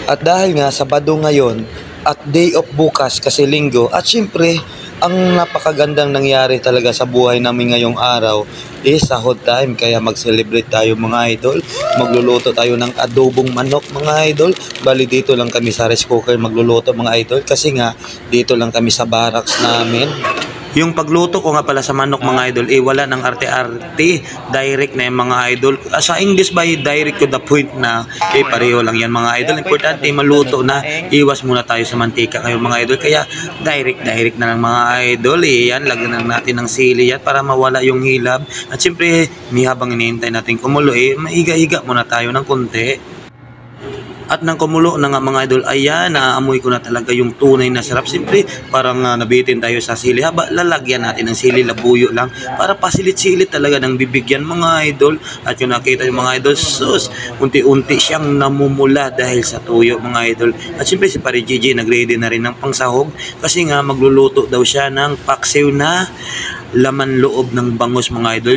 At dahil nga Sabado ngayon at day off bukas kasi Linggo, at syempre ang napakagandang nangyari talaga sa buhay namin ngayong araw is sahod time, kaya mag-celebrate tayo mga idol. Magluluto tayo ng adobong manok mga idol. Bali dito lang kami sa rice cooker magluluto mga idol kasi nga dito lang kami sa barracks namin. Yung pagluto ko nga pala sa manok mga idol, wala ng arte-arte, direct na yung mga idol. Sa English ba, direct to the point na, pareho lang yan mga idol. Importante maluto na, iwas muna tayo sa mantika kayo mga idol. Kaya direct na lang mga idol. Yan, lagyan lang natin ng sili yan para mawala yung hilab. At siyempre, habang hinihintay natin kumulo, maiga-higa muna tayo ng konti. At nang kumulo na nga mga idol, ayan, naamoy ko na talaga yung tunay na sarap. Siyempre, parang nabitin tayo sa sili. Haba, lalagyan natin ng sili, labuyo lang, para pasilit-silit talaga ng bibigyan mga idol. At yung nakita yung mga idol, sus, unti-unti siyang namumula dahil sa tuyo mga idol. At siyempre, si Pare Gigi nag-ready na rin ng pangsahog kasi nga magluluto daw siya ng paksiw na laman loob ng bangus mga idol.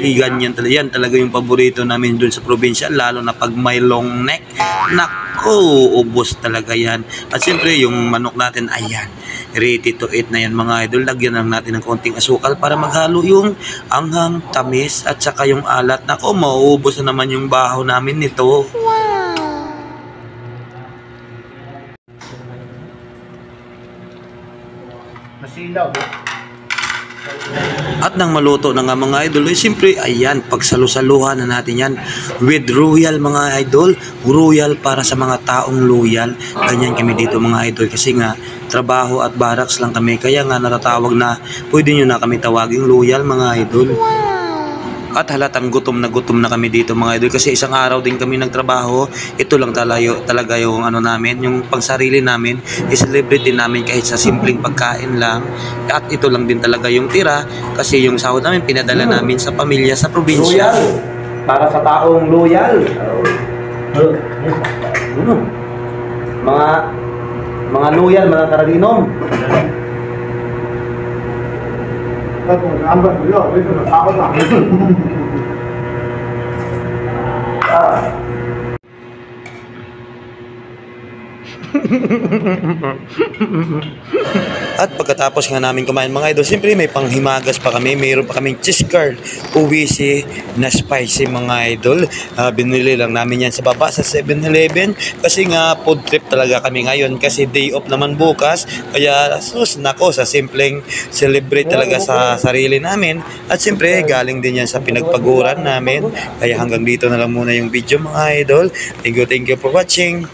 Yan talaga yung paborito namin dun sa probinsya, lalo na pag may long neck. Nako, ubos talaga yan. At siyempre yung manok natin, ayan, ready to eat na yan mga idol. Lagyan lang natin ng konting asukal para maghalo yung anghang, tamis at saka yung alat. Nako, mauubos na naman yung baho namin nito. Masilaw. At nang maluto na nga mga idol, siyempre, ayan, pagsalusaluhan na natin yan with royal mga idol. Royal para sa mga taong loyal. Ganyan kami dito mga idol kasi nga trabaho at barracks lang kami. Kaya nga natatawag na pwede nyo na kami tawaging loyal mga idol. At halatang gutom na kami dito mga idol kasi isang araw din kami nagtrabaho. Ito lang talaga yung ano namin, yung pangsarili namin, i-celebrate din namin kahit sa simpleng pagkain lang. At ito lang din talaga yung tira kasi yung sahod namin pinadala namin sa pamilya sa probinsya. Loyal! Para sa taong loyal. Mga loyal, mga karaninom. Ambas dulu, itu apa tak? At pagkatapos nga namin kumain mga idol, siyempre may panghimagas pa kami. Mayroon pa kaming cheese curd, uwisi na spicy mga idol. Binili lang namin yan sa baba sa 7-Eleven kasi nga food trip talaga kami ngayon kasi day off naman bukas. Kaya sus nako, sa simpleng celebrate talaga sa sarili namin. At siyempre galing din yan sa pinagpaguran namin. Kaya hanggang dito na lang muna yung video mga idol. Thank you for watching.